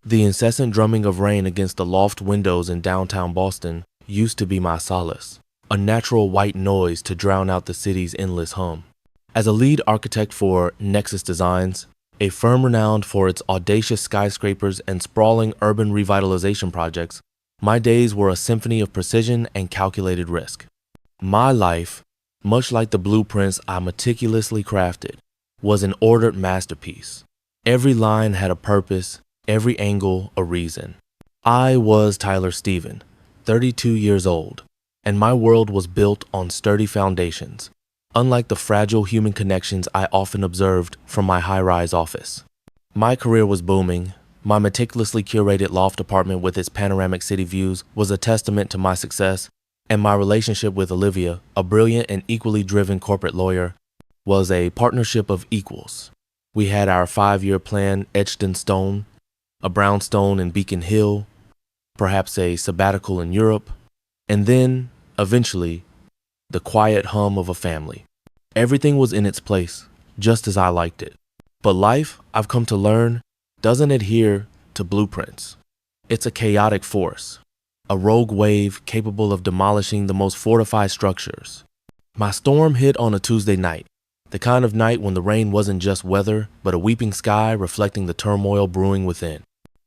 The incessant drumming of rain against the loft windows in downtown Boston used to be my solace, a natural white noise to drown out the city's endless hum. As a lead architect for Nexus Designs, a firm renowned for its audacious skyscrapers and sprawling urban revitalization projects, my days were a symphony of precision and calculated risk. My life, much like the blueprints I meticulously crafted, was an ordered masterpiece. Every line had a purpose, every angle a reason. I was Tyler Stephen, 32 years old, and my world was built on sturdy foundations, unlike the fragile human connections I often observed from my high-rise office. My career was booming. My meticulously curated loft apartment with its panoramic city views was a testament to my success, and my relationship with Olivia, a brilliant and equally driven corporate lawyer, was a partnership of equals. We had our 5-year plan etched in stone, a brownstone in Beacon Hill, perhaps a sabbatical in Europe, and then, eventually, the quiet hum of a family. Everything was in its place, just as I liked it. But life, I've come to learn, doesn't adhere to blueprints. It's a chaotic force, a rogue wave capable of demolishing the most fortified structures. My storm hit on a Tuesday night, the kind of night when the rain wasn't just weather, but a weeping sky reflecting the turmoil brewing within.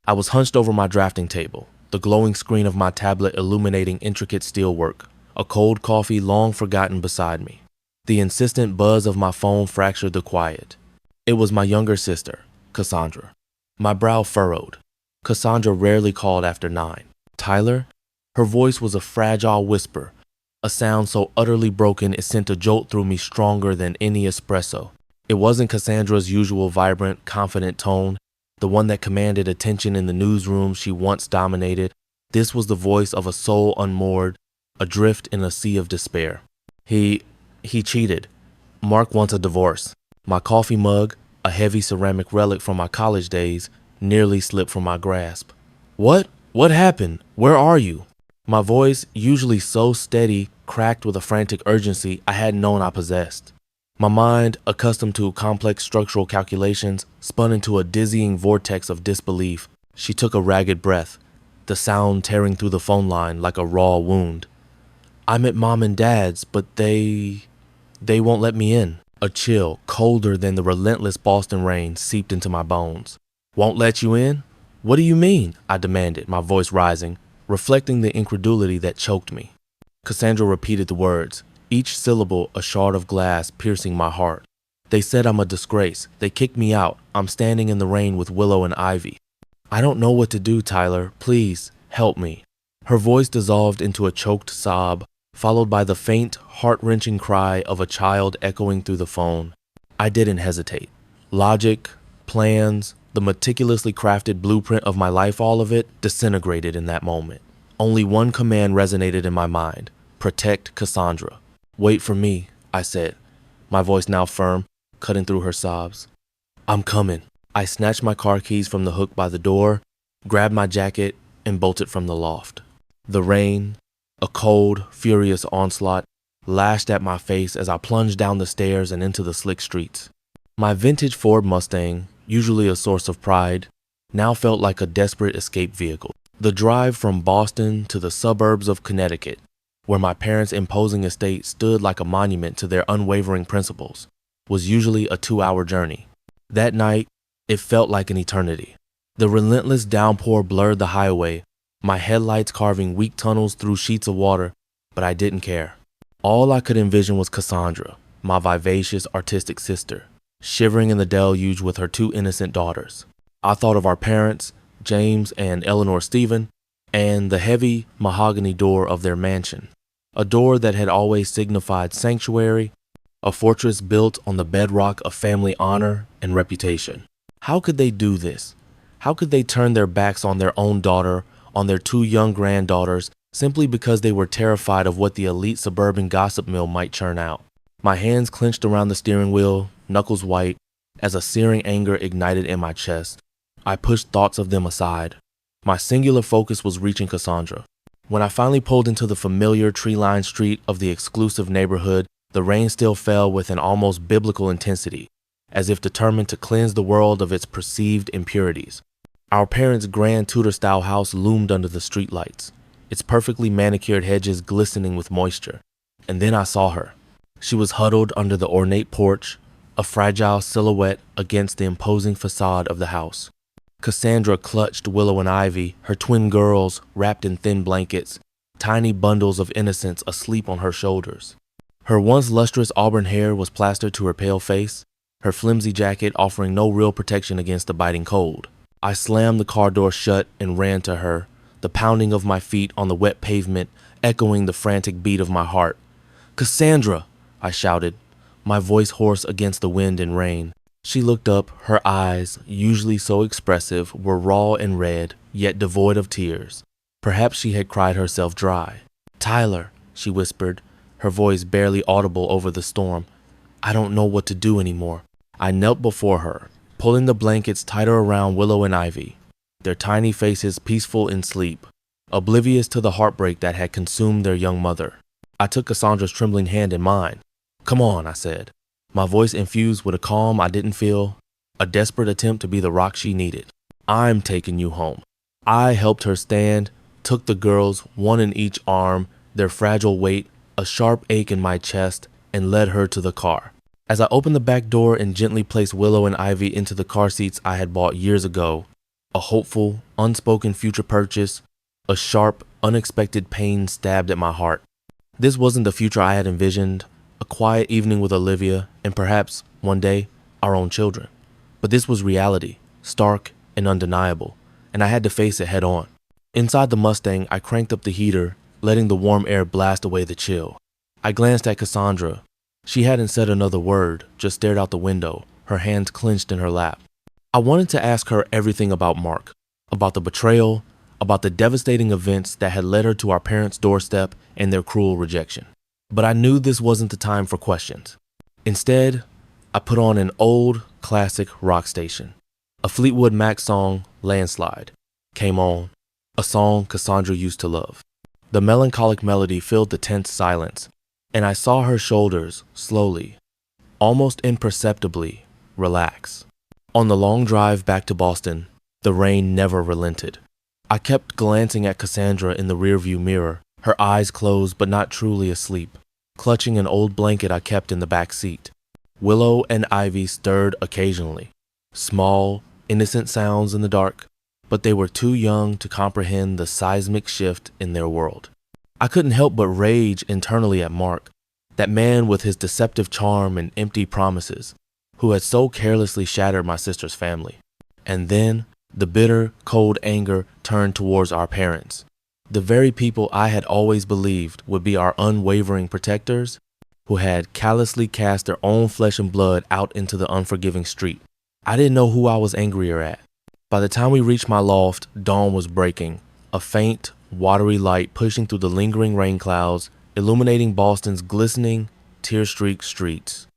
I was hunched over my drafting table, the glowing screen of my tablet illuminating intricate steelwork, a cold coffee long forgotten beside me. The insistent buzz of my phone fractured the quiet. It was my younger sister, Cassandra. My brow furrowed. Cassandra rarely called after 9. Tyler? Her voice was a fragile whisper, a sound so utterly broken it sent a jolt through me stronger than any espresso. It wasn't Cassandra's usual vibrant, confident tone, the one that commanded attention in the newsroom she once dominated. This was the voice of a soul unmoored, adrift in a sea of despair. He cheated. Mark wants a divorce. My coffee mug, a heavy ceramic relic from my college days, nearly slipped from my grasp. What? What happened? Where are you? My voice, usually so steady, cracked with a frantic urgency I hadn't known I possessed. My mind, accustomed to complex structural calculations, spun into a dizzying vortex of disbelief. She took a ragged breath, the sound tearing through the phone line like a raw wound. I'm at Mom and Dad's, but they won't let me in. A chill, colder than the relentless Boston rain, seeped into my bones. Won't let you in? What do you mean? I demanded, my voice rising, reflecting the incredulity that choked me. Cassandra repeated the words, each syllable a shard of glass piercing my heart. They said I'm a disgrace. They kicked me out. I'm standing in the rain with Willow and Ivy. I don't know what to do, Tyler. Please, help me. Her voice dissolved into a choked sob, followed by the faint, heart-wrenching cry of a child echoing through the phone. I didn't hesitate. Logic, plans, the meticulously crafted blueprint of my life, all of it disintegrated in that moment. Only one command resonated in my mind: protect Cassandra. Wait for me, I said, my voice now firm, cutting through her sobs. I'm coming. I snatched my car keys from the hook by the door, grabbed my jacket, and bolted from the loft. The rain, a cold, furious onslaught, lashed at my face as I plunged down the stairs and into the slick streets. My vintage Ford Mustang, usually a source of pride, now felt like a desperate escape vehicle. The drive from Boston to the suburbs of Connecticut, where my parents' imposing estate stood like a monument to their unwavering principles, was usually a 2-hour journey. That night, it felt like an eternity. The relentless downpour blurred the highway, my headlights carving weak tunnels through sheets of water, but I didn't care. All I could envision was Cassandra, my vivacious, artistic sister, shivering in the deluge with her 2 innocent daughters. I thought of our parents, James and Eleanor Stephen, and the heavy mahogany door of their mansion, a door that had always signified sanctuary, a fortress built on the bedrock of family honor and reputation. How could they do this? How could they turn their backs on their own daughter, on their 2 young granddaughters, simply because they were terrified of what the elite suburban gossip mill might churn out? My hands clenched around the steering wheel, knuckles white, as a searing anger ignited in my chest. I pushed thoughts of them aside. My singular focus was reaching Cassandra. When I finally pulled into the familiar tree-lined street of the exclusive neighborhood, the rain still fell with an almost biblical intensity, as if determined to cleanse the world of its perceived impurities. Our parents' grand Tudor-style house loomed under the streetlights, its perfectly manicured hedges glistening with moisture. And then I saw her. She was huddled under the ornate porch, a fragile silhouette against the imposing facade of the house. Cassandra clutched Willow and Ivy, her twin girls wrapped in thin blankets, tiny bundles of innocence asleep on her shoulders. Her once lustrous auburn hair was plastered to her pale face, her flimsy jacket offering no real protection against the biting cold. I slammed the car door shut and ran to her, the pounding of my feet on the wet pavement echoing the frantic beat of my heart. "Cassandra!" I shouted, my voice hoarse against the wind and rain. She looked up, her eyes, usually so expressive, were raw and red, yet devoid of tears. Perhaps she had cried herself dry. "Tyler," she whispered, her voice barely audible over the storm, "I don't know what to do anymore." I knelt before her, pulling the blankets tighter around Willow and Ivy, their tiny faces peaceful in sleep, oblivious to the heartbreak that had consumed their young mother. I took Cassandra's trembling hand in mine. "Come on," I said, my voice infused with a calm I didn't feel, a desperate attempt to be the rock she needed. "I'm taking you home." I helped her stand, took the girls, one in each arm, their fragile weight, a sharp ache in my chest, and led her to the car. As I opened the back door and gently placed Willow and Ivy into the car seats I had bought years ago, a hopeful, unspoken future purchase, a sharp, unexpected pain stabbed at my heart. This wasn't the future I had envisioned, a quiet evening with Olivia, and perhaps, one day, our own children. But this was reality, stark and undeniable, and I had to face it head on. Inside the Mustang, I cranked up the heater, letting the warm air blast away the chill. I glanced at Cassandra. She hadn't said another word, just stared out the window, her hands clenched in her lap. I wanted to ask her everything about Mark, about the betrayal, about the devastating events that had led her to our parents' doorstep and their cruel rejection. But I knew this wasn't the time for questions. Instead, I put on an old, classic rock station. A Fleetwood Mac song, Landslide, came on, a song Cassandra used to love. The melancholic melody filled the tense silence, and I saw her shoulders slowly, almost imperceptibly, relax. On the long drive back to Boston, the rain never relented. I kept glancing at Cassandra in the rearview mirror, her eyes closed but not truly asleep, clutching an old blanket I kept in the back seat. Willow and Ivy stirred occasionally, small, innocent sounds in the dark, but they were too young to comprehend the seismic shift in their world. I couldn't help but rage internally at Mark, that man with his deceptive charm and empty promises, who had so carelessly shattered my sister's family. And then, the bitter, cold anger turned towards our parents, the very people I had always believed would be our unwavering protectors, who had callously cast their own flesh and blood out into the unforgiving street. I didn't know who I was angrier at. By the time we reached my loft, dawn was breaking, a faint, watery light pushing through the lingering rain clouds, illuminating Boston's glistening, tear-streaked streets.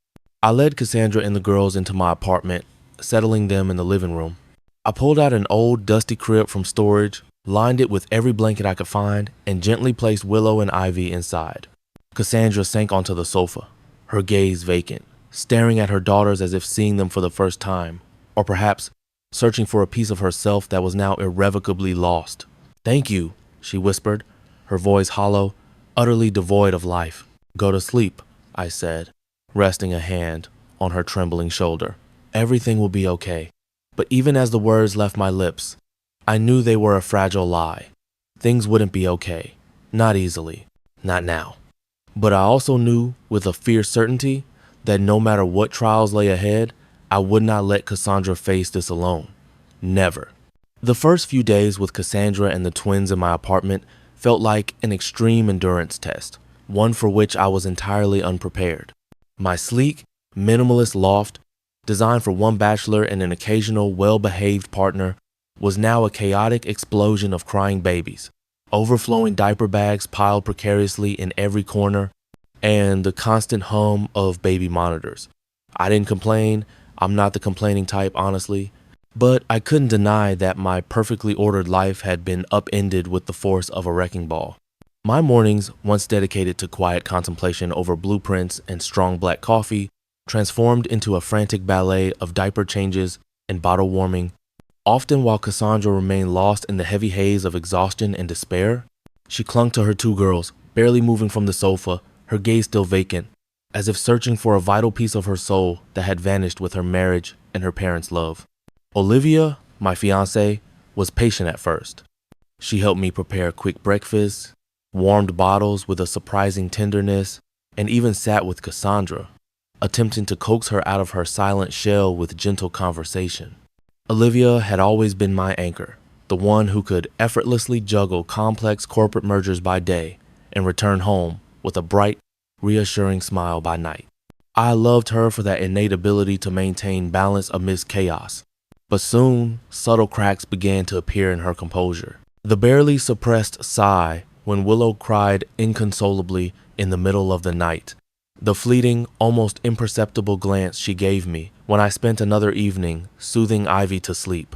I led Cassandra and the girls into my apartment, settling them in the living room. I pulled out an old, dusty crib from storage, lined it with every blanket I could find, and gently placed Willow and Ivy inside. Cassandra sank onto the sofa, her gaze vacant, staring at her daughters as if seeing them for the first time, or perhaps searching for a piece of herself that was now irrevocably lost. "Thank you," she whispered, her voice hollow, utterly devoid of life. "Go to sleep," I said, resting a hand on her trembling shoulder. "Everything will be okay." But even as the words left my lips, I knew they were a fragile lie. Things wouldn't be okay. Not easily. Not now. But I also knew, with a fierce certainty, that no matter what trials lay ahead, I would not let Cassandra face this alone. Never. The first few days with Cassandra and the twins in my apartment felt like an extreme endurance test, one for which I was entirely unprepared. My sleek, minimalist loft, designed for one bachelor and an occasional well-behaved partner, was now a chaotic explosion of crying babies, overflowing diaper bags piled precariously in every corner, and the constant hum of baby monitors. I didn't complain. I'm not the complaining type, honestly. But I couldn't deny that my perfectly ordered life had been upended with the force of a wrecking ball. My mornings, once dedicated to quiet contemplation over blueprints and strong black coffee, transformed into a frantic ballet of diaper changes and bottle warming, Often while Cassandra remained lost in the heavy haze of exhaustion and despair, she clung to her two girls, barely moving from the sofa, her gaze still vacant, as if searching for a vital piece of her soul that had vanished with her marriage and her parents' love. Olivia, my fiancée, was patient at first. She helped me prepare quick breakfasts, warmed bottles with a surprising tenderness, and even sat with Cassandra, attempting to coax her out of her silent shell with gentle conversation. Olivia had always been my anchor, the one who could effortlessly juggle complex corporate mergers by day and return home with a bright, reassuring smile by night. I loved her for that innate ability to maintain balance amidst chaos, but soon subtle cracks began to appear in her composure. The barely suppressed sigh when Willow cried inconsolably in the middle of the night, the fleeting, almost imperceptible glance she gave me when I spent another evening soothing Ivy to sleep,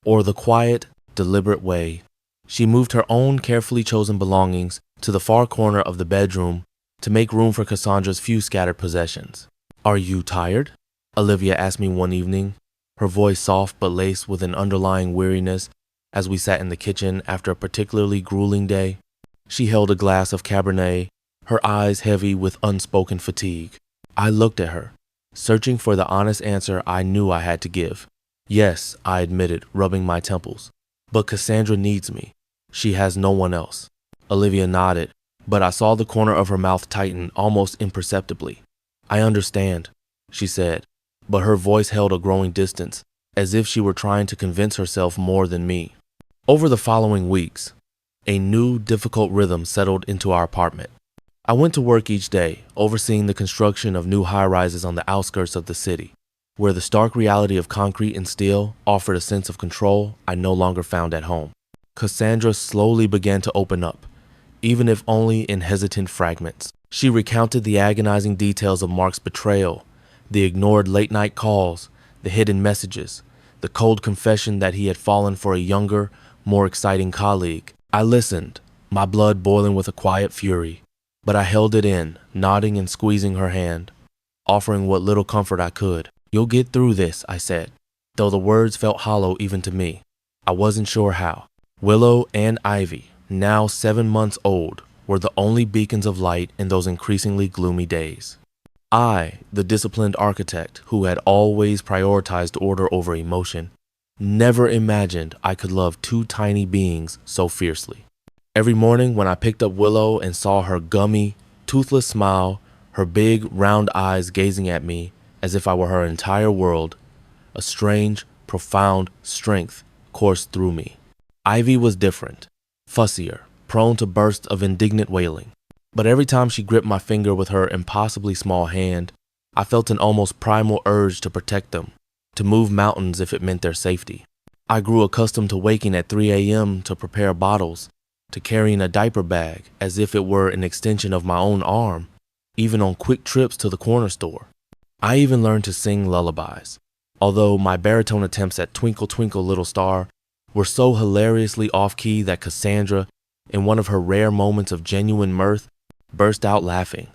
or the quiet, deliberate way she moved her own carefully chosen belongings to the far corner of the bedroom to make room for Cassandra's few scattered possessions. "Are you tired?" Olivia asked me one evening, her voice soft but laced with an underlying weariness as we sat in the kitchen after a particularly grueling day. She held a glass of Cabernet, her eyes heavy with unspoken fatigue. I looked at her, searching for the honest answer I knew I had to give. "Yes," I admitted, rubbing my temples. "But Cassandra needs me. She has no one else." Olivia nodded, but I saw the corner of her mouth tighten almost imperceptibly. "I understand," she said, but her voice held a growing distance, as if she were trying to convince herself more than me. Over the following weeks, a new, difficult rhythm settled into our apartment. I went to work each day, overseeing the construction of new high-rises on the outskirts of the city, where the stark reality of concrete and steel offered a sense of control I no longer found at home. Cassandra slowly began to open up, even if only in hesitant fragments. She recounted the agonizing details of Mark's betrayal, the ignored late-night calls, the hidden messages, the cold confession that he had fallen for a younger, more exciting colleague. I listened, my blood boiling with a quiet fury, but I held it in, nodding and squeezing her hand, offering what little comfort I could. "You'll get through this," I said, though the words felt hollow even to me. I wasn't sure how. Willow and Ivy, now 7 months old, were the only beacons of light in those increasingly gloomy days. I, the disciplined architect who had always prioritized order over emotion, never imagined I could love two tiny beings so fiercely. Every morning when I picked up Willow and saw her gummy, toothless smile, her big, round eyes gazing at me as if I were her entire world, a strange, profound strength coursed through me. Ivy was different, fussier, prone to bursts of indignant wailing. But every time she gripped my finger with her impossibly small hand, I felt an almost primal urge to protect them, to move mountains if it meant their safety. I grew accustomed to waking at 3 a.m. to prepare bottles, to carrying a diaper bag as if it were an extension of my own arm, even on quick trips to the corner store. I even learned to sing lullabies, although my baritone attempts at Twinkle Twinkle Little Star were so hilariously off-key that Cassandra, in one of her rare moments of genuine mirth, burst out laughing.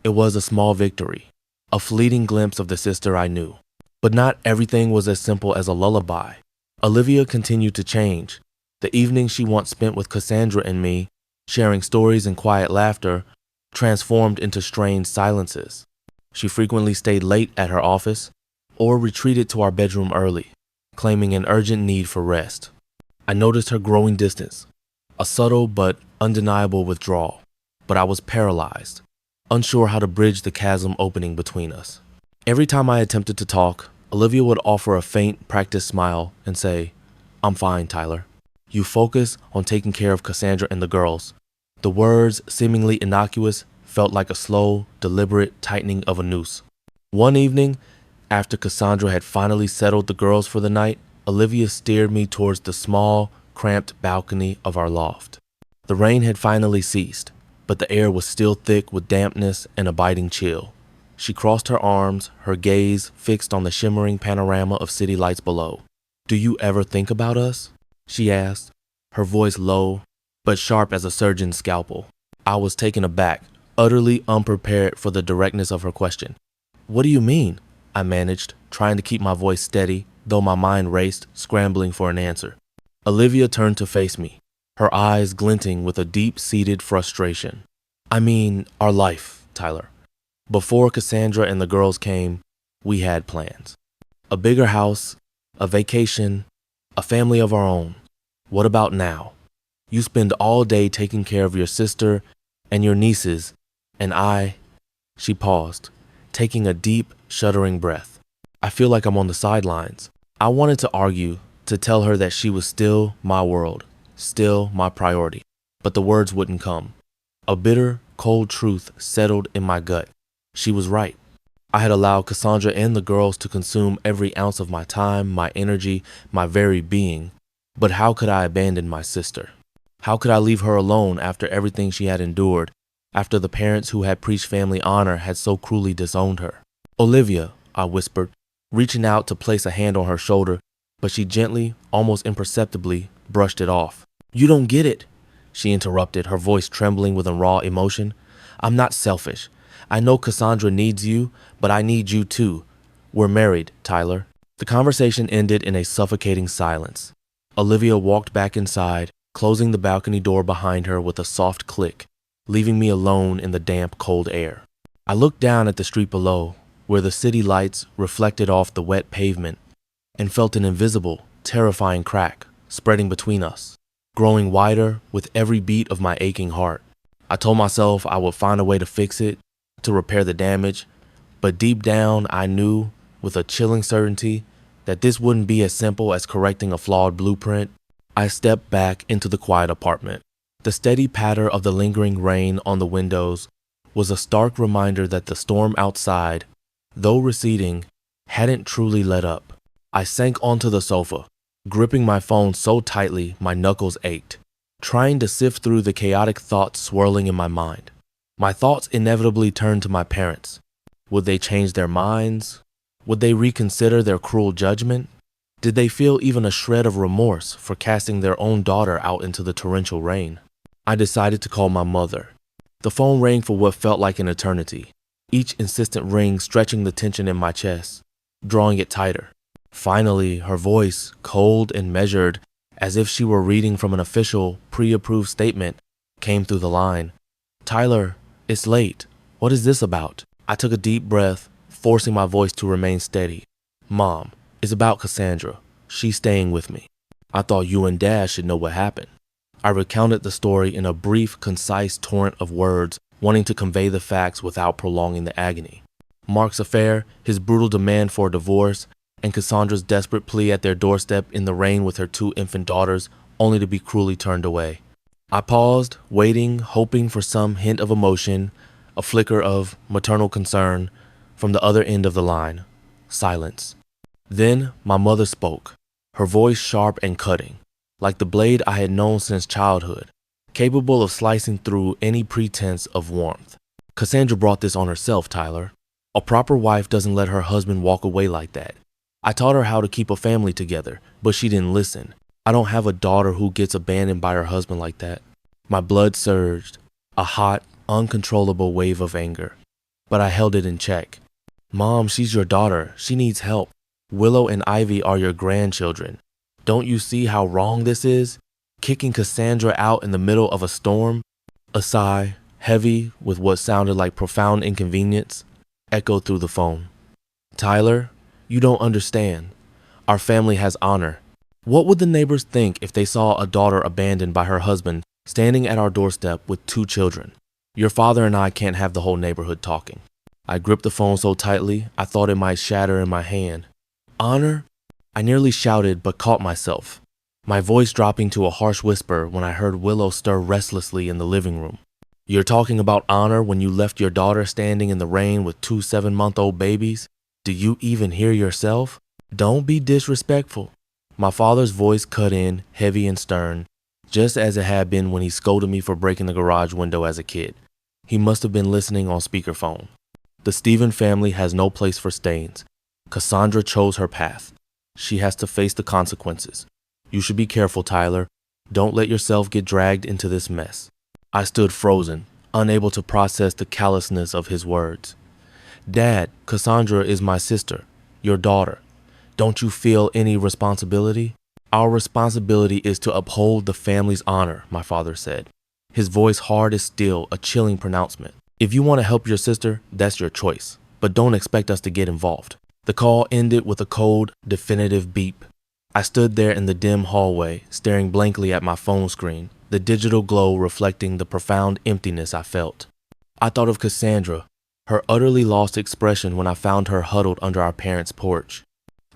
It was a small victory, a fleeting glimpse of the sister I knew. But not everything was as simple as a lullaby. Olivia continued to change. The evenings she once spent with Cassandra and me, sharing stories and quiet laughter, transformed into strained silences. She frequently stayed late at her office or retreated to our bedroom early, claiming an urgent need for rest. I noticed her growing distance, a subtle but undeniable withdrawal, but I was paralyzed, unsure how to bridge the chasm opening between us. Every time I attempted to talk, Olivia would offer a faint, practiced smile and say, "I'm fine, Tyler. You focus on taking care of Cassandra and the girls." The words, seemingly innocuous, felt like a slow, deliberate tightening of a noose. One evening, after Cassandra had finally settled the girls for the night, Olivia steered me towards the small, cramped balcony of our loft. The rain had finally ceased, but the air was still thick with dampness and a biting chill. She crossed her arms, her gaze fixed on the shimmering panorama of city lights below. "Do you ever think about us?" she asked, her voice low, but sharp as a surgeon's scalpel. I was taken aback, utterly unprepared for the directness of her question. "What do you mean?" I managed, trying to keep my voice steady, though my mind raced, scrambling for an answer. Olivia turned to face me, her eyes glinting with a deep-seated frustration. I mean, our life, Tyler. Before Cassandra and the girls came, we had plans. A bigger house, a vacation, a family of our own. What about now? You spend all day taking care of your sister and your nieces, and She paused, taking a deep, shuddering breath. I feel like I'm on the sidelines. I wanted to argue, to tell her that she was still my world, still my priority, but the words wouldn't come. A bitter, cold truth settled in my gut. She was right. I had allowed Cassandra and the girls to consume every ounce of my time, my energy, my very being. But how could I abandon my sister? How could I leave her alone after everything she had endured, after the parents who had preached family honor had so cruelly disowned her? Olivia, I whispered, reaching out to place a hand on her shoulder, but she gently, almost imperceptibly, brushed it off. You don't get it, she interrupted, her voice trembling with a raw emotion. I'm not selfish. I know Cassandra needs you, but I need you too. We're married, Tyler. The conversation ended in a suffocating silence. Olivia walked back inside, closing the balcony door behind her with a soft click, leaving me alone in the damp, cold air. I looked down at the street below, where the city lights reflected off the wet pavement, and felt an invisible, terrifying crack spreading between us, growing wider with every beat of my aching heart. I told myself I would find a way to fix it, to repair the damage, but deep down I knew, with a chilling certainty, that this wouldn't be as simple as correcting a flawed blueprint. I stepped back into the quiet apartment. The steady patter of the lingering rain on the windows was a stark reminder that the storm outside, though receding, hadn't truly let up. I sank onto the sofa, gripping my phone so tightly my knuckles ached, trying to sift through the chaotic thoughts swirling in my mind. My thoughts inevitably turned to my parents. Would they change their minds? Would they reconsider their cruel judgment? Did they feel even a shred of remorse for casting their own daughter out into the torrential rain? I decided to call my mother. The phone rang for what felt like an eternity, each insistent ring stretching the tension in my chest, drawing it tighter. Finally, her voice, cold and measured, as if she were reading from an official, pre-approved statement, came through the line. Tyler, it's late. What is this about? I took a deep breath, forcing my voice to remain steady. Mom, it's about Cassandra. She's staying with me. I thought you and Dad should know what happened. I recounted the story in a brief, concise torrent of words, wanting to convey the facts without prolonging the agony. Mark's affair, his brutal demand for a divorce, and Cassandra's desperate plea at their doorstep in the rain with her 2 infant daughters, only to be cruelly turned away. I paused, waiting, hoping for some hint of emotion, a flicker of maternal concern from the other end of the line. Silence. Then my mother spoke, her voice sharp and cutting, like the blade I had known since childhood, capable of slicing through any pretense of warmth. Cassandra brought this on herself, Tyler. A proper wife doesn't let her husband walk away like that. I taught her how to keep a family together, but she didn't listen. I don't have a daughter who gets abandoned by her husband like that. My blood surged, a hot, uncontrollable wave of anger. But I held it in check. Mom, she's your daughter. She needs help. Willow and Ivy are your grandchildren. Don't you see how wrong this is? Kicking Cassandra out in the middle of a storm? A sigh, heavy with what sounded like profound inconvenience, echoed through the phone. Tyler, you don't understand. Our family has honor. What would the neighbors think if they saw a daughter abandoned by her husband standing at our doorstep with 2 children? Your father and I can't have the whole neighborhood talking. I gripped the phone so tightly I thought it might shatter in my hand. Honor? I nearly shouted but caught myself, my voice dropping to a harsh whisper when I heard Willow stir restlessly in the living room. You're talking about honor when you left your daughter standing in the rain with 2 7-month-old babies? Do you even hear yourself? Don't be disrespectful. My father's voice cut in, heavy and stern, just as it had been when he scolded me for breaking the garage window as a kid. He must have been listening on speakerphone. The Stephen family has no place for stains. Cassandra chose her path. She has to face the consequences. You should be careful, Tyler. Don't let yourself get dragged into this mess. I stood frozen, unable to process the callousness of his words. Dad, Cassandra is my sister, your daughter. Don't you feel any responsibility? Our responsibility is to uphold the family's honor, my father said. His voice hard as steel, a chilling pronouncement. If you want to help your sister, that's your choice, but don't expect us to get involved. The call ended with a cold, definitive beep. I stood there in the dim hallway, staring blankly at my phone screen, the digital glow reflecting the profound emptiness I felt. I thought of Cassandra, her utterly lost expression when I found her huddled under our parents' porch.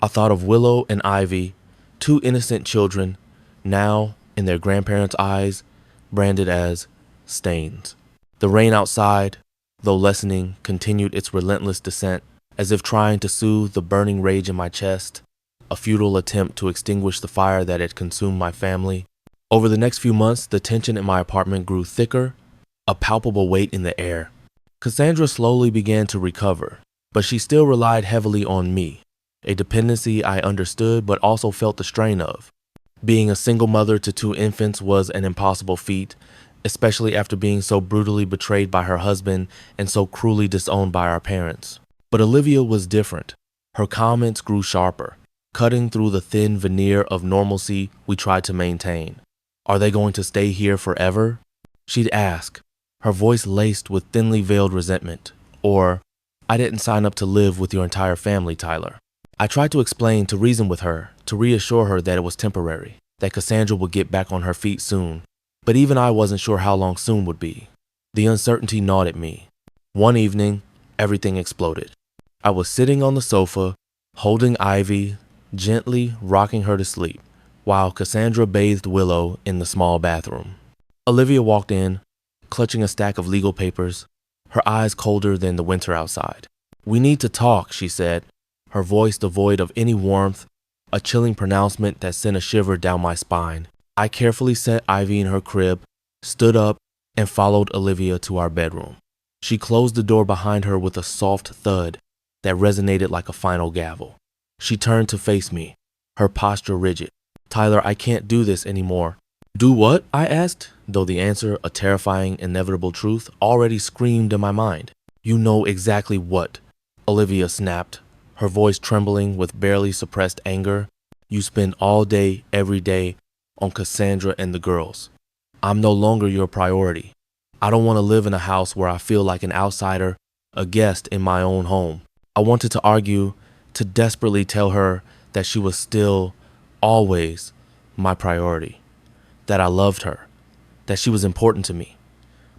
I thought of Willow and Ivy, two innocent children, now, in their grandparents' eyes, branded as stains. The rain outside, though lessening, continued its relentless descent, as if trying to soothe the burning rage in my chest, a futile attempt to extinguish the fire that had consumed my family. Over the next few months, the tension in my apartment grew thicker, a palpable weight in the air. Cassandra slowly began to recover, but she still relied heavily on me, a dependency I understood but also felt the strain of. Being a single mother to two infants was an impossible feat, especially after being so brutally betrayed by her husband and so cruelly disowned by our parents. But Olivia was different. Her comments grew sharper, cutting through the thin veneer of normalcy we tried to maintain. Are they going to stay here forever? She'd ask, her voice laced with thinly veiled resentment. Or, I didn't sign up to live with your entire family, Tyler. I tried to explain, to reason with her, to reassure her that it was temporary, that Cassandra would get back on her feet soon. But even I wasn't sure how long soon would be. The uncertainty gnawed at me. One evening, everything exploded. I was sitting on the sofa, holding Ivy, gently rocking her to sleep, while Cassandra bathed Willow in the small bathroom. Olivia walked in, clutching a stack of legal papers, her eyes colder than the winter outside. "We need to talk," she said, her voice devoid of any warmth, a chilling pronouncement that sent a shiver down my spine. I carefully set Ivy in her crib, stood up, and followed Olivia to our bedroom. She closed the door behind her with a soft thud that resonated like a final gavel. She turned to face me, her posture rigid. "Tyler, I can't do this anymore." "Do what?" I asked, though the answer, a terrifying, inevitable truth, already screamed in my mind. "You know exactly what," Olivia snapped, her voice trembling with barely suppressed anger. "You spend all day, every day, on Cassandra and the girls. I'm no longer your priority. I don't want to live in a house where I feel like an outsider, a guest in my own home." I wanted to argue, to desperately tell her that she was still, always, my priority, that I loved her, that she was important to me.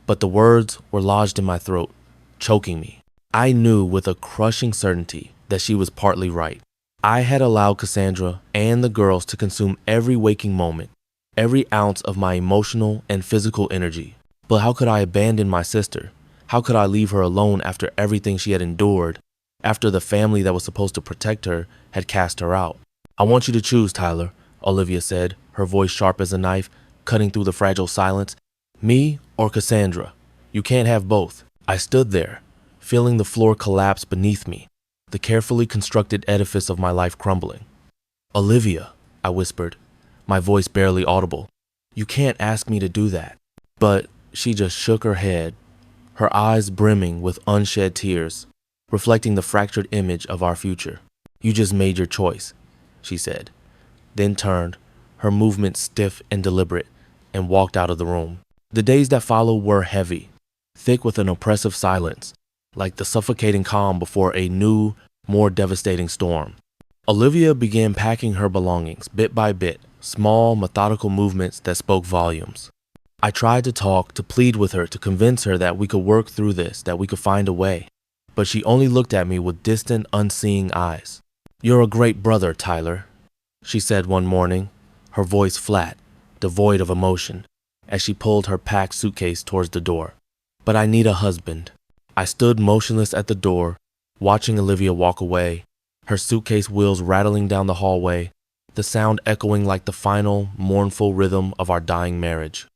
But the words were lodged in my throat, choking me. I knew with a crushing certainty that she was partly right. I had allowed Cassandra and the girls to consume every waking moment, every ounce of my emotional and physical energy. But how could I abandon my sister? How could I leave her alone after everything she had endured, after the family that was supposed to protect her had cast her out? "I want you to choose, Tyler," Olivia said, her voice sharp as a knife, cutting through the fragile silence. "Me or Cassandra? You can't have both." I stood there, feeling the floor collapse beneath me, the carefully constructed edifice of my life crumbling. "Olivia," I whispered, my voice barely audible, "you can't ask me to do that." But she just shook her head, her eyes brimming with unshed tears, reflecting the fractured image of our future. "You just made your choice," she said, then turned, her movements stiff and deliberate, and walked out of the room. The days that followed were heavy, thick with an oppressive silence, like the suffocating calm before a new, more devastating storm. Olivia began packing her belongings bit by bit, small, methodical movements that spoke volumes. I tried to talk, to plead with her, to convince her that we could work through this, that we could find a way. But she only looked at me with distant, unseeing eyes. "You're a great brother, Tyler," she said one morning, her voice flat, devoid of emotion, as she pulled her packed suitcase towards the door. "But I need a husband." I stood motionless at the door, watching Olivia walk away, her suitcase wheels rattling down the hallway, the sound echoing like the final, mournful rhythm of our dying marriage.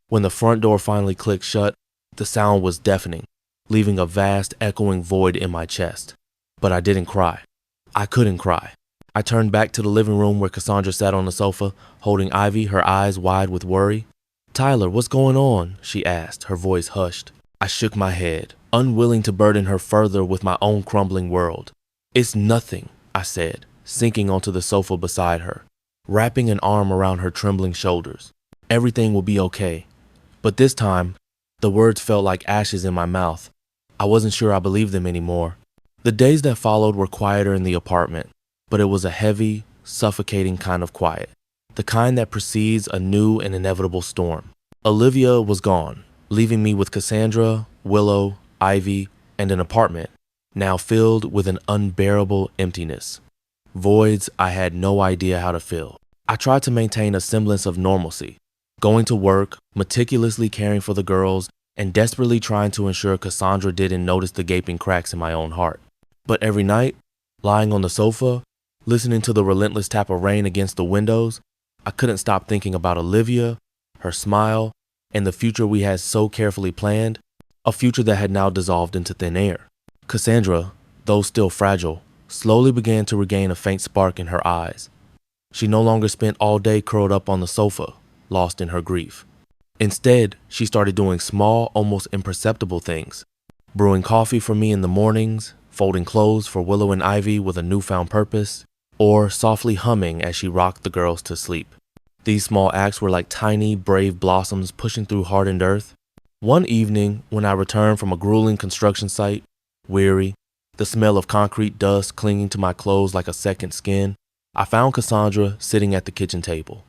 When the front door finally clicked shut, the sound was deafening, leaving a vast, echoing void in my chest. But I didn't cry. I couldn't cry. I turned back to the living room where Cassandra sat on the sofa, holding Ivy, her eyes wide with worry. "Tyler, what's going on?" she asked, her voice hushed. I shook my head, unwilling to burden her further with my own crumbling world. "It's nothing," I said, sinking onto the sofa beside her, wrapping an arm around her trembling shoulders. Everything will be okay. But this time, the words felt like ashes in my mouth. I wasn't sure I believed them anymore. The days that followed were quieter in the apartment, but it was a heavy, suffocating kind of quiet, the kind that precedes a new and inevitable storm. Olivia was gone, leaving me with Cassandra, Willow, Ivy, and an apartment, now filled with an unbearable emptiness. Voids I had no idea how to fill. I tried to maintain a semblance of normalcy, going to work, meticulously caring for the girls, and desperately trying to ensure Cassandra didn't notice the gaping cracks in my own heart. But every night, lying on the sofa, listening to the relentless tap of rain against the windows, I couldn't stop thinking about Olivia, her smile, and the future we had so carefully planned, a future that had now dissolved into thin air. Cassandra, though still fragile, slowly began to regain a faint spark in her eyes. She no longer spent all day curled up on the sofa, lost in her grief. Instead, she started doing small, almost imperceptible things, brewing coffee for me in the mornings, folding clothes for Willow and Ivy with a newfound purpose, or softly humming as she rocked the girls to sleep. These small acts were like tiny, brave blossoms pushing through hardened earth. One evening, when I returned from a grueling construction site, weary, the smell of concrete dust clinging to my clothes like a second skin, I found Cassandra sitting at the kitchen table.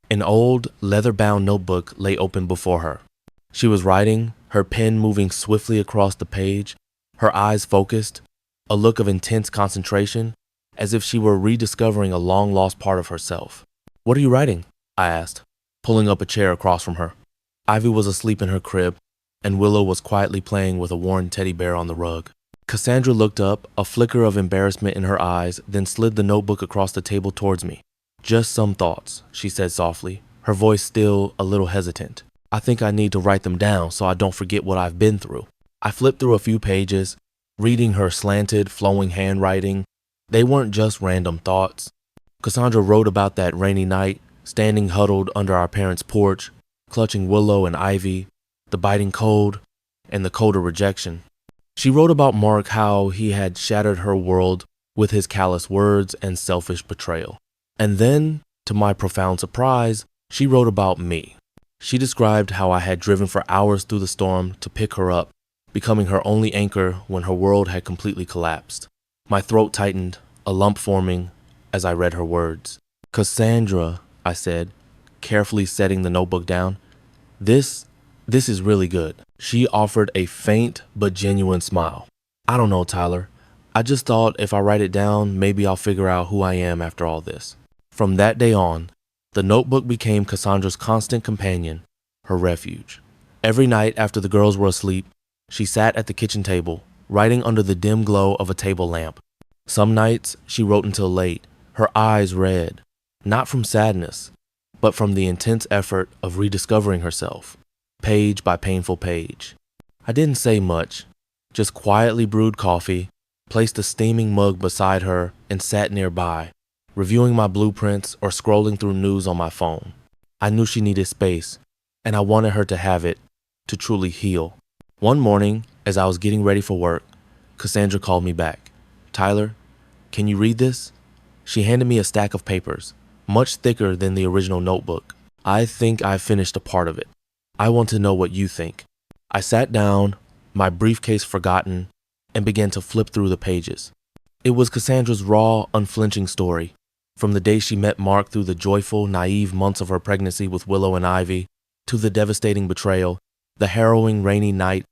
An old, leather-bound notebook lay open before her. She was writing, her pen moving swiftly across the page, her eyes focused, a look of intense concentration, as if she were rediscovering a long-lost part of herself. "What are you writing?" I asked, pulling up a chair across from her. Ivy was asleep in her crib, and Willow was quietly playing with a worn teddy bear on the rug. Cassandra looked up, a flicker of embarrassment in her eyes, then slid the notebook across the table towards me. "Just some thoughts," she said softly, her voice still a little hesitant. "I think I need to write them down so I don't forget what I've been through." I flipped through a few pages, reading her slanted, flowing handwriting. They weren't just random thoughts. Cassandra wrote about that rainy night, standing huddled under our parents' porch, clutching Willow and Ivy, the biting cold, and the cold of rejection. She wrote about Mark, how he had shattered her world with his callous words and selfish betrayal. And then, to my profound surprise, she wrote about me. She described how I had driven for hours through the storm to pick her up, becoming her only anchor when her world had completely collapsed. My throat tightened, a lump forming as I read her words. "Cassandra," I said, carefully setting the notebook down, This is really good." She offered a faint but genuine smile. "I don't know, Tyler. I just thought if I write it down, maybe I'll figure out who I am after all this." From that day on, the notebook became Cassandra's constant companion, her refuge. Every night after the girls were asleep, she sat at the kitchen table, writing under the dim glow of a table lamp. Some nights, she wrote until late, her eyes red, not from sadness, but from the intense effort of rediscovering herself, page by painful page. I didn't say much, just quietly brewed coffee, placed a steaming mug beside her, and sat nearby, reviewing my blueprints or scrolling through news on my phone. I knew she needed space, and I wanted her to have it, to truly heal. One morning, as I was getting ready for work, Cassandra called me back. "Tyler, can you read this?" She handed me a stack of papers, much thicker than the original notebook. "I think I've finished a part of it. I want to know what you think." I sat down, my briefcase forgotten, and began to flip through the pages. It was Cassandra's raw, unflinching story, from the day she met Mark through the joyful, naive months of her pregnancy with Willow and Ivy, to the devastating betrayal, the harrowing rainy night,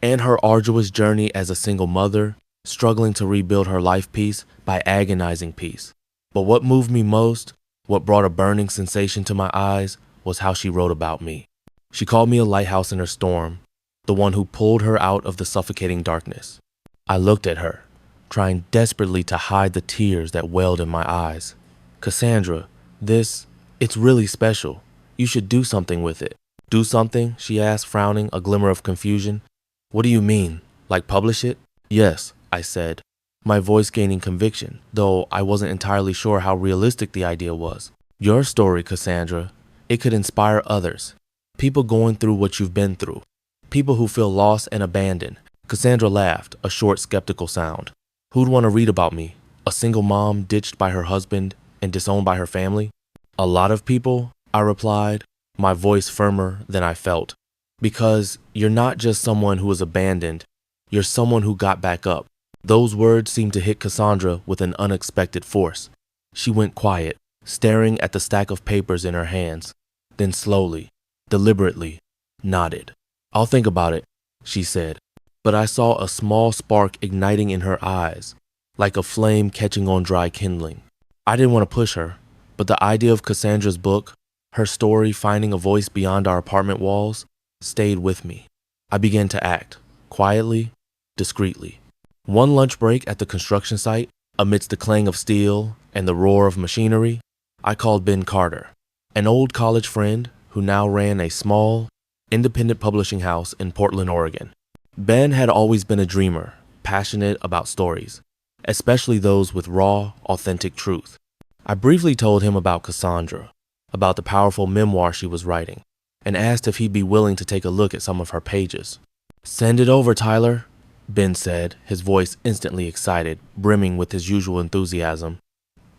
and her arduous journey as a single mother, struggling to rebuild her life piece by agonizing piece. But what moved me most, what brought a burning sensation to my eyes, was how she wrote about me. She called me a lighthouse in her storm, the one who pulled her out of the suffocating darkness. I looked at her, trying desperately to hide the tears that welled in my eyes. "Cassandra, it's really special. You should do something with it." "Do something?" she asked, frowning, a glimmer of confusion. "What do you mean? Like publish it?" "Yes," I said, my voice gaining conviction, though I wasn't entirely sure how realistic the idea was. "Your story, Cassandra, it could inspire others. People going through what you've been through. People who feel lost and abandoned." Cassandra laughed, a short, skeptical sound. "Who'd want to read about me? A A single mom ditched by her husband and disowned by her family? A lot of people, I replied, my voice firmer than I felt. Because you're not just someone who was abandoned, you're someone who got back up. Those words seemed to hit Cassandra with an unexpected force. She went quiet, staring at the stack of papers in her hands, then slowly, deliberately, nodded. I'll think about it, she said, but I saw a small spark igniting in her eyes, like a flame catching on dry kindling. I didn't want to push her, but the idea of Cassandra's book, her story finding a voice beyond our apartment walls, stayed with me. I began to act, quietly, discreetly. One lunch break at the construction site, amidst the clang of steel and the roar of machinery, I called Ben Carter, an old college friend who now ran a small, independent publishing house in Portland, Oregon. Ben had always been a dreamer, passionate about stories, especially those with raw, authentic truth. I briefly told him about Cassandra, about the powerful memoir she was writing, and asked if he'd be willing to take a look at some of her pages. "Send it over, Tyler," Ben said, his voice instantly excited, brimming with his usual enthusiasm.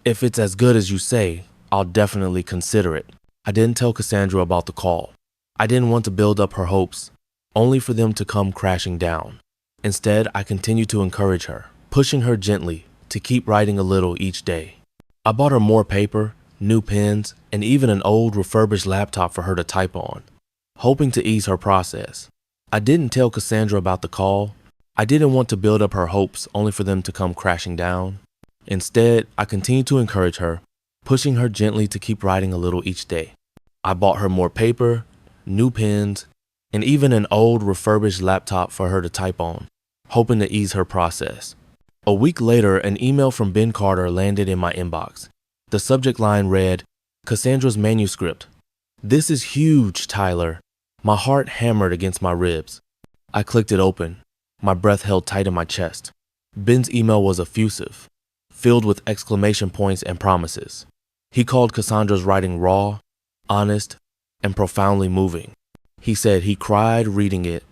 "If it's as good as you say, I'll definitely consider it." I didn't tell Cassandra about the call. I didn't want to build up her hopes, only for them to come crashing down. Instead, I continued to encourage her, pushing her gently to keep writing a little each day. I bought her more paper, new pens, and even an old refurbished laptop for her to type on, hoping to ease her process. I didn't tell Cassandra about the call. I didn't want to build up her hopes only for them to come crashing down. Instead, I continued to encourage her, pushing her gently to keep writing a little each day. I bought her more paper, new pens, and even an old refurbished laptop for her to type on, hoping to ease her process. A week later, an email from Ben Carter landed in my inbox. The subject line read, "Cassandra's manuscript. This is huge, Tyler." My heart hammered against my ribs. I clicked it open, my breath held tight in my chest. Ben's email was effusive, filled with exclamation points and promises. He called Cassandra's writing raw, honest, and profoundly moving. He said he cried reading it.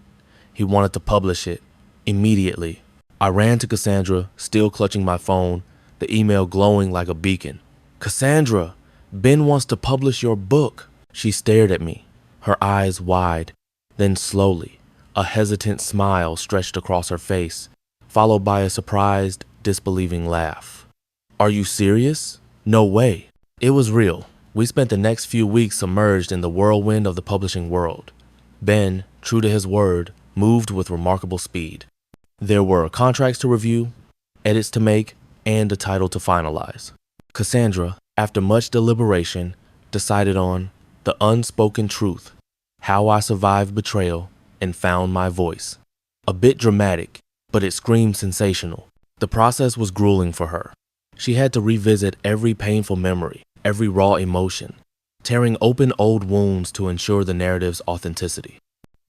He wanted to publish it immediately. I ran to Cassandra, still clutching my phone, the email glowing like a beacon. "Cassandra, Ben wants to publish your book." She stared at me, her eyes wide. Then slowly, a hesitant smile stretched across her face, followed by a surprised, disbelieving laugh. "Are you serious?" "No way." It was real. We spent the next few weeks submerged in the whirlwind of the publishing world. Ben, true to his word, moved with remarkable speed. There were contracts to review, edits to make, and a title to finalize. Cassandra, after much deliberation, decided on The Unspoken Truth, How I Survived Betrayal and Found My Voice. A bit dramatic, but it screamed sensational. The process was grueling for her. She had to revisit every painful memory, every raw emotion, tearing open old wounds to ensure the narrative's authenticity.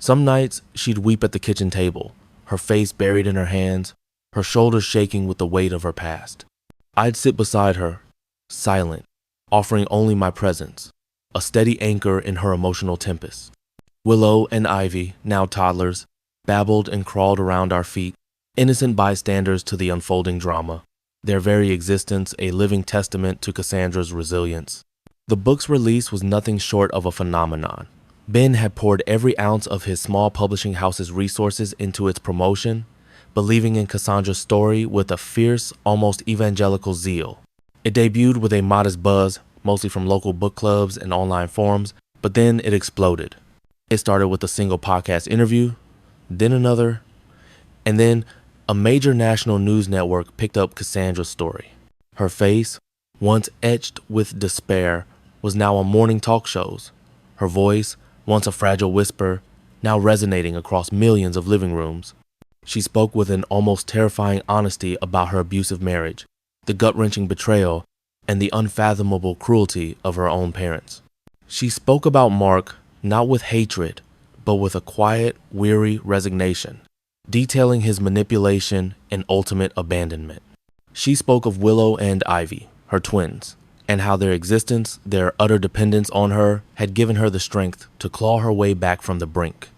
Some nights, she'd weep at the kitchen table, her face buried in her hands, her shoulders shaking with the weight of her past. I'd sit beside her, silent, offering only my presence, a steady anchor in her emotional tempest. Willow and Ivy, now toddlers, babbled and crawled around our feet, innocent bystanders to the unfolding drama, their very existence a living testament to Cassandra's resilience. The book's release was nothing short of a phenomenon. Ben had poured every ounce of his small publishing house's resources into its promotion, believing in Cassandra's story with a fierce, almost evangelical zeal. It debuted with a modest buzz, mostly from local book clubs and online forums, but then it exploded. It started with a single podcast interview, then another, and then a major national news network picked up Cassandra's story. Her face, once etched with despair, was now on morning talk shows. Her voice, once a fragile whisper, now resonating across millions of living rooms. She spoke with an almost terrifying honesty about her abusive marriage, the gut-wrenching betrayal, and the unfathomable cruelty of her own parents. She spoke about Mark not with hatred, but with a quiet, weary resignation, detailing his manipulation and ultimate abandonment. She spoke of Willow and Ivy, her twins, and how their existence, their utter dependence on her, had given her the strength to claw her way back from the brink.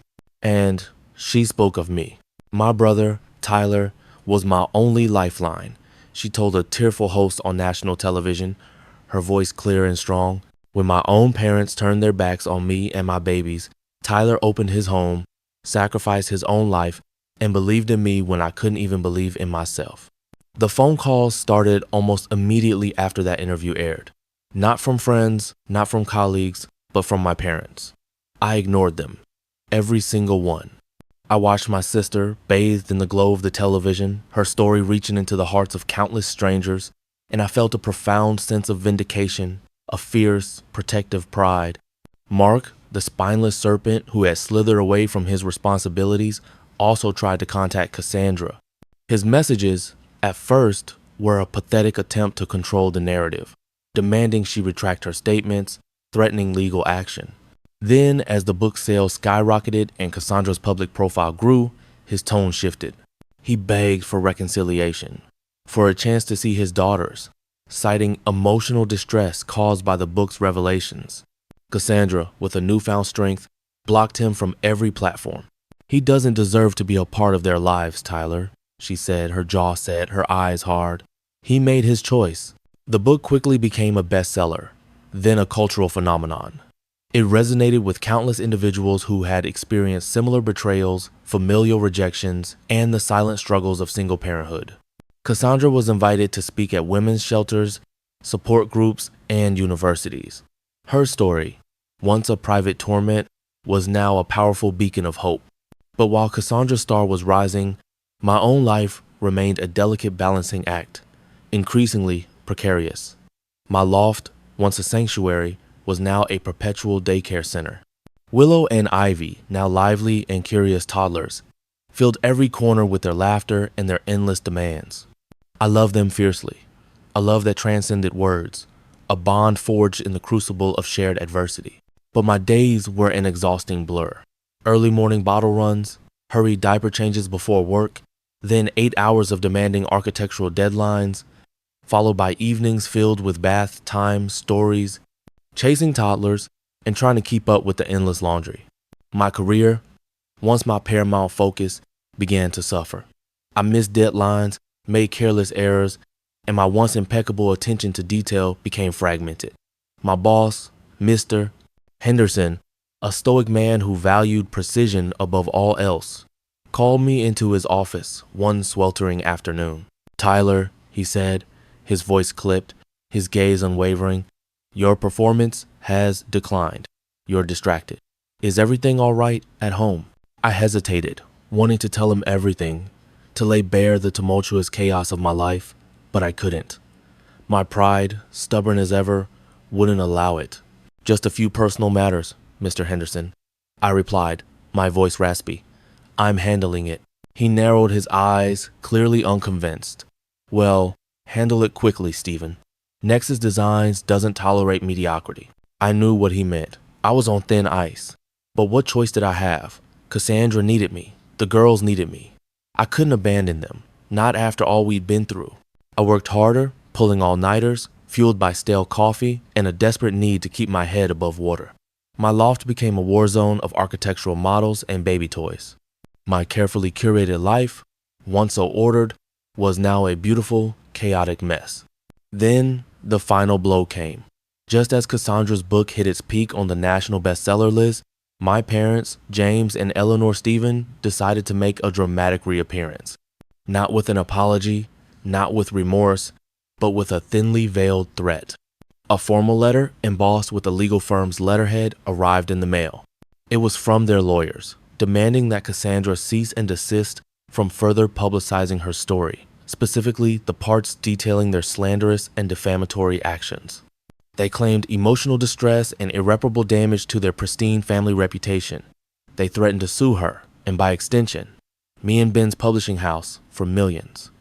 And she spoke of me. My brother, Tyler, was my only lifeline, she told a tearful host on national television, her voice clear and strong. When my own parents turned their backs on me and my babies, Tyler opened his home, sacrificed his own life, and believed in me when I couldn't even believe in myself. The phone calls started almost immediately after that interview aired. Not from friends, not from colleagues, but from my parents. I ignored them, every single one. I watched my sister, bathed in the glow of the television, her story reaching into the hearts of countless strangers, and I felt a profound sense of vindication, a fierce, protective pride. Mark, the spineless serpent who had slithered away from his responsibilities, also tried to contact Cassandra. His messages, at first, were a pathetic attempt to control the narrative, demanding she retract her statements, threatening legal action. Then, as the book sales skyrocketed and Cassandra's public profile grew, his tone shifted. He begged for reconciliation, for a chance to see his daughters, citing emotional distress caused by the book's revelations. Cassandra, with a newfound strength, blocked him from every platform. "He doesn't deserve to be a part of their lives, Tyler," she said, her jaw set, her eyes hard. "He made his choice." The book quickly became a bestseller, then a cultural phenomenon. It resonated with countless individuals who had experienced similar betrayals, familial rejections, and the silent struggles of single parenthood. Cassandra was invited to speak at women's shelters, support groups, and universities. Her story, once a private torment, was now a powerful beacon of hope. But while Cassandra's star was rising, my own life remained a delicate balancing act, increasingly precarious. My loft, once a sanctuary, was now a perpetual daycare center. Willow and Ivy, now lively and curious toddlers, filled every corner with their laughter and their endless demands. I loved them fiercely, a love that transcended words, a bond forged in the crucible of shared adversity. But my days were an exhausting blur. Early morning bottle runs, hurried diaper changes before work, then 8 hours of demanding architectural deadlines, followed by evenings filled with bath time, stories, chasing toddlers, and trying to keep up with the endless laundry. My career, once my paramount focus, began to suffer. I missed deadlines, made careless errors, and my once impeccable attention to detail became fragmented. My boss, Mr. Henderson, a stoic man who valued precision above all else, called me into his office one sweltering afternoon. "Tyler," he said, his voice clipped, his gaze unwavering, "your performance has declined. You're distracted. Is everything all right at home?" I hesitated, wanting to tell him everything, to lay bare the tumultuous chaos of my life, but I couldn't. My pride, stubborn as ever, wouldn't allow it. "Just a few personal matters, Mr. Henderson," I replied, my voice raspy. "I'm handling it." He narrowed his eyes, clearly unconvinced. "Well, handle it quickly, Stephen. Nexus Designs doesn't tolerate mediocrity." I knew what he meant. I was on thin ice. But what choice did I have? Cassandra needed me. The girls needed me. I couldn't abandon them, not after all we'd been through. I worked harder, pulling all-nighters, fueled by stale coffee and a desperate need to keep my head above water. My loft became a war zone of architectural models and baby toys. My carefully curated life, once so ordered, was now a beautiful, chaotic mess. Then the final blow came. Just as Cassandra's book hit its peak on the national bestseller list, my parents, James and Eleanor Stephen, decided to make a dramatic reappearance. Not with an apology, not with remorse, but with a thinly veiled threat. A formal letter, embossed with the legal firm's letterhead, arrived in the mail. It was from their lawyers, demanding that Cassandra cease and desist from further publicizing her story, specifically the parts detailing their slanderous and defamatory actions. They claimed emotional distress and irreparable damage to their pristine family reputation. They threatened to sue her, and by extension, me and Ben's publishing house, for millions.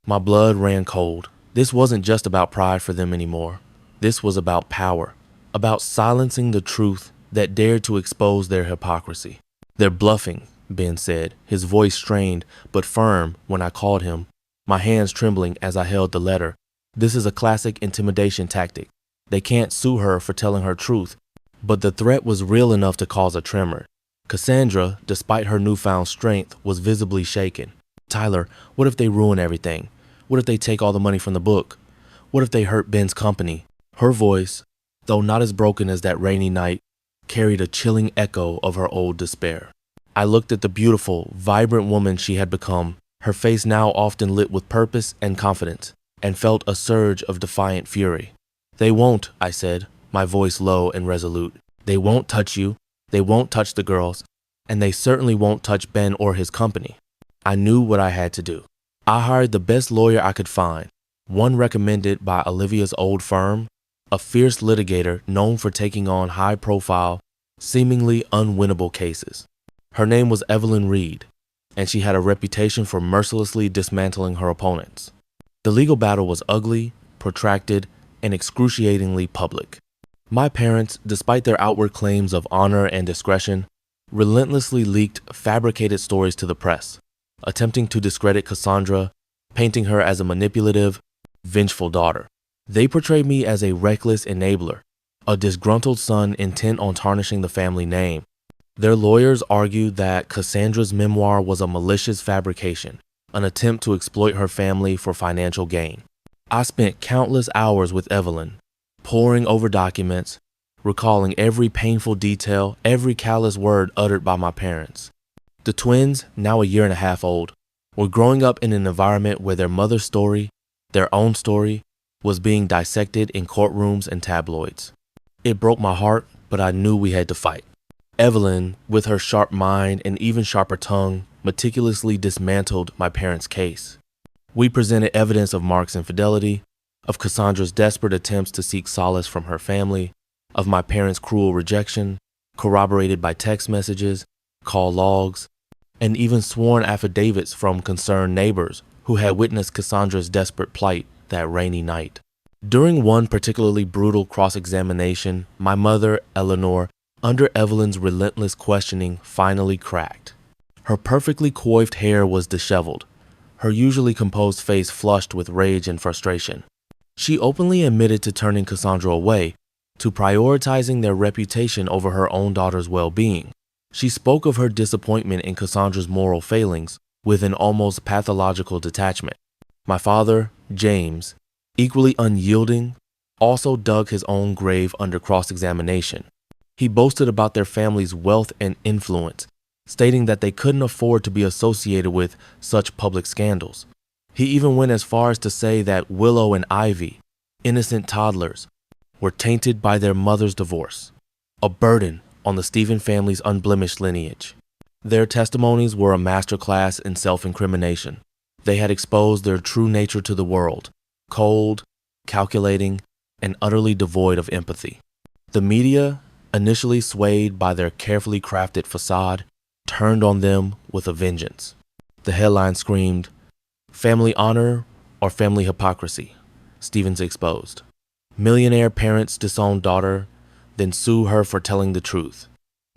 My blood ran cold. This wasn't just about pride for them anymore. This was about power, about silencing the truth that dared to expose their hypocrisy. "They're bluffing," Ben said, his voice strained but firm when I called him, my hands trembling as I held the letter. "This is a classic intimidation tactic. They can't sue her for telling her truth." But the threat was real enough to cause a tremor. Cassandra, despite her newfound strength, was visibly shaken. "Tyler, what if they ruin everything? What if they take all the money from the book? What if they hurt Ben's company? Her voice, though not as broken as that rainy night, carried a chilling echo of her old despair. I looked at the beautiful, vibrant woman she had become, her face now often lit with purpose and confidence, and felt a surge of defiant fury. They won't, I said, my voice low and resolute. They won't touch you. They won't touch the girls. And they certainly won't touch Ben or his company. I knew what I had to do. I hired the best lawyer I could find, one recommended by Olivia's old firm, a fierce litigator known for taking on high-profile, seemingly unwinnable cases. Her name was Evelyn Reed, and she had a reputation for mercilessly dismantling her opponents. The legal battle was ugly, protracted, and excruciatingly public. My parents, despite their outward claims of honor and discretion, relentlessly leaked fabricated stories to the press, attempting to discredit Cassandra, painting her as a manipulative, vengeful daughter. They portrayed me as a reckless enabler, a disgruntled son intent on tarnishing the family name. Their lawyers argued that Cassandra's memoir was a malicious fabrication, an attempt to exploit her family for financial gain. I spent countless hours with Evelyn, poring over documents, recalling every painful detail, every callous word uttered by my parents. The twins, now a year and a half old, were growing up in an environment where their mother's story, their own story, was being dissected in courtrooms and tabloids. It broke my heart, but I knew we had to fight. Evelyn, with her sharp mind and even sharper tongue, meticulously dismantled my parents' case. We presented evidence of Mark's infidelity, of Cassandra's desperate attempts to seek solace from her family, of my parents' cruel rejection, corroborated by text messages, call logs, and even sworn affidavits from concerned neighbors who had witnessed Cassandra's desperate plight that rainy night. During one particularly brutal cross-examination, my mother, Eleanor, under Evelyn's relentless questioning, finally cracked. Her perfectly coiffed hair was disheveled, her usually composed face flushed with rage and frustration. She openly admitted to turning Cassandra away, to prioritizing their reputation over her own daughter's well-being. She spoke of her disappointment in Cassandra's moral failings with an almost pathological detachment. My father, James, equally unyielding, also dug his own grave under cross-examination. He boasted about their family's wealth and influence, stating that they couldn't afford to be associated with such public scandals. He even went as far as to say that Willow and Ivy, innocent toddlers, were tainted by their mother's divorce, a burden on the Stephen family's unblemished lineage. Their testimonies were a masterclass in self-incrimination. They had exposed their true nature to the world, cold, calculating, and utterly devoid of empathy. The media, initially swayed by their carefully crafted facade, turned on them with a vengeance. The headline screamed, "Family honor or family hypocrisy? Stevens exposed. Millionaire parents disown daughter, then sue her for telling the truth."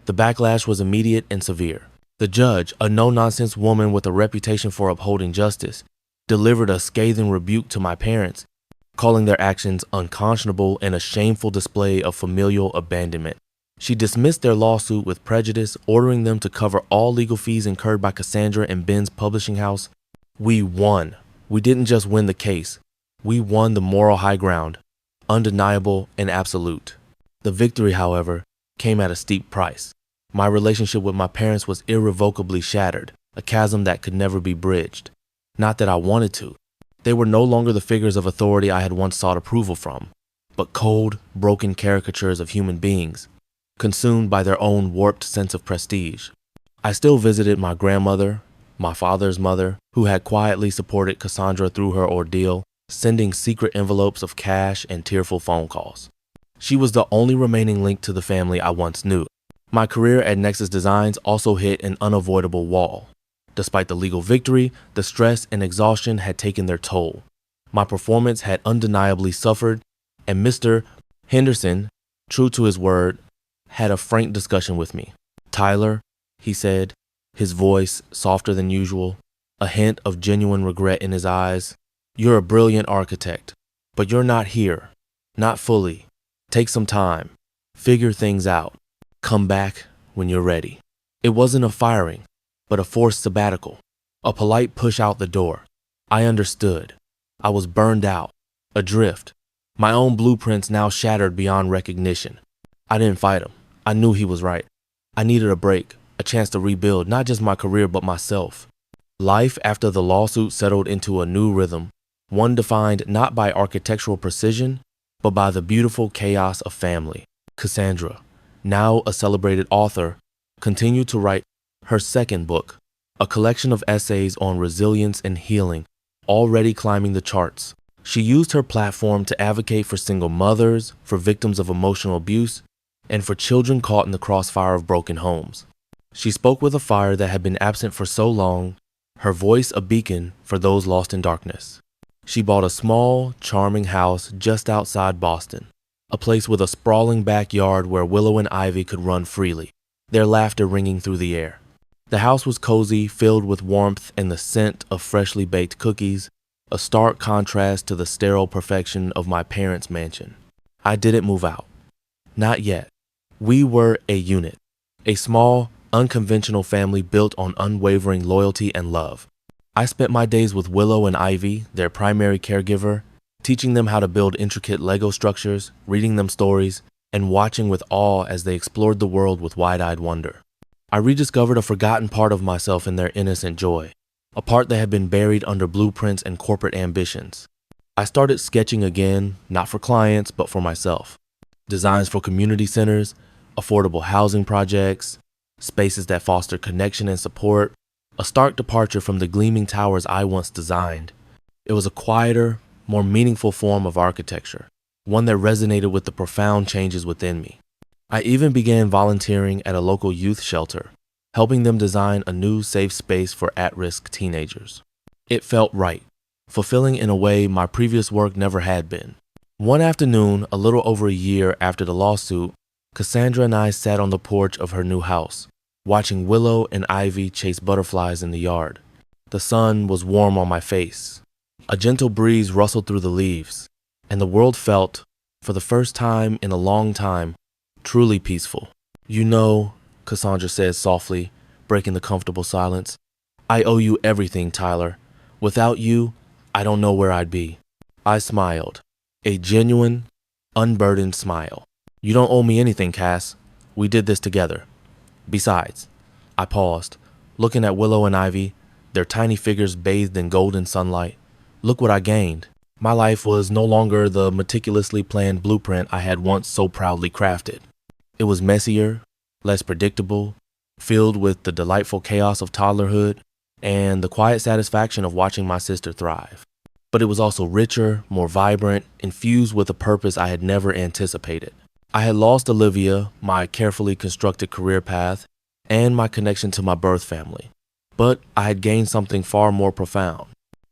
The backlash was immediate and severe. The judge, a no-nonsense woman with a reputation for upholding justice, delivered a scathing rebuke to my parents, calling their actions unconscionable and a shameful display of familial abandonment. She dismissed their lawsuit with prejudice, ordering them to cover all legal fees incurred by Cassandra and Ben's publishing house. We won. We didn't just win the case. We won the moral high ground, undeniable and absolute. The victory, however, came at a steep price. My relationship with my parents was irrevocably shattered, a chasm that could never be bridged. Not that I wanted to. They were no longer the figures of authority I had once sought approval from, but cold, broken caricatures of human beings, consumed by their own warped sense of prestige. I still visited my grandmother, my father's mother, who had quietly supported Cassandra through her ordeal, sending secret envelopes of cash and tearful phone calls. She was the only remaining link to the family I once knew. My career at Nexus Designs also hit an unavoidable wall. Despite the legal victory, the stress and exhaustion had taken their toll. My performance had undeniably suffered, and Mr. Henderson, true to his word, had a frank discussion with me. "Tyler," he said, his voice softer than usual, a hint of genuine regret in his eyes, "you're a brilliant architect, but you're not here. Not fully. Take some time. Figure things out. Come back when you're ready." It wasn't a firing, but a forced sabbatical, a polite push out the door. I understood. I was burned out, adrift, my own blueprints now shattered beyond recognition. I didn't fight him. I knew he was right. I needed a break, a chance to rebuild not just my career but myself. Life after the lawsuit settled into a new rhythm, one defined not by architectural precision, but by the beautiful chaos of family. Cassandra, now a celebrated author, continued to write her second book, a collection of essays on resilience and healing, already climbing the charts. She used her platform to advocate for single mothers, for victims of emotional abuse, and for children caught in the crossfire of broken homes. She spoke with a fire that had been absent for so long, her voice a beacon for those lost in darkness. She bought a small, charming house just outside Boston, a place with a sprawling backyard where Willow and Ivy could run freely, their laughter ringing through the air. The house was cozy, filled with warmth and the scent of freshly baked cookies, a stark contrast to the sterile perfection of my parents' mansion. I didn't move out. Not yet. We were a unit, a small, unconventional family built on unwavering loyalty and love. I spent my days with Willow and Ivy, their primary caregiver, teaching them how to build intricate Lego structures, reading them stories, and watching with awe as they explored the world with wide-eyed wonder. I rediscovered a forgotten part of myself in their innocent joy, a part that had been buried under blueprints and corporate ambitions. I started sketching again, not for clients, but for myself. Designs for community centers, affordable housing projects, spaces that foster connection and support, a stark departure from the gleaming towers I once designed. It was a quieter, more meaningful form of architecture, one that resonated with the profound changes within me. I even began volunteering at a local youth shelter, helping them design a new safe space for at-risk teenagers. It felt right, fulfilling in a way my previous work never had been. One afternoon, a little over a year after the lawsuit, Cassandra and I sat on the porch of her new house, watching Willow and Ivy chase butterflies in the yard. The sun was warm on my face. A gentle breeze rustled through the leaves, and the world felt, for the first time in a long time, truly peaceful. "You know," Cassandra said softly, breaking the comfortable silence, "I owe you everything, Tyler. Without you, I don't know where I'd be." I smiled, a genuine, unburdened smile. "You don't owe me anything, Cass. We did this together. Besides," I paused, looking at Willow and Ivy, their tiny figures bathed in golden sunlight. "Look what I gained." My life was no longer the meticulously planned blueprint I had once so proudly crafted. It was messier, less predictable, filled with the delightful chaos of toddlerhood and the quiet satisfaction of watching my sister thrive. But it was also richer, more vibrant, infused with a purpose I had never anticipated. I had lost Olivia, my carefully constructed career path, and my connection to my birth family. But I had gained something far more profound.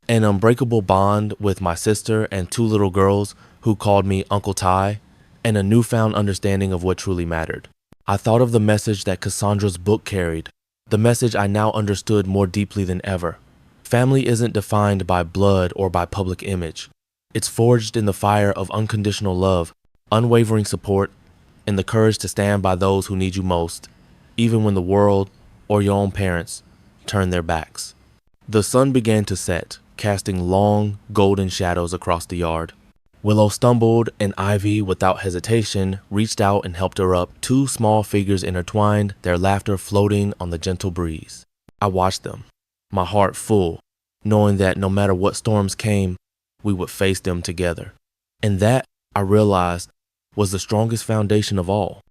An unbreakable bond with my sister and two little girls who called me Uncle Ty, and a newfound understanding of what truly mattered. I thought of the message that Cassandra's book carried, the message I now understood more deeply than ever. Family isn't defined by blood or by public image. It's forged in the fire of unconditional love, unwavering support, and the courage to stand by those who need you most, even when the world or your own parents turn their backs. The sun began to set, casting long, golden shadows across the yard. Willow stumbled, and Ivy, without hesitation, reached out and helped her up, two small figures intertwined, their laughter floating on the gentle breeze. I watched them, my heart full, knowing that no matter what storms came, we would face them together. And that, I realized, was the strongest foundation of all.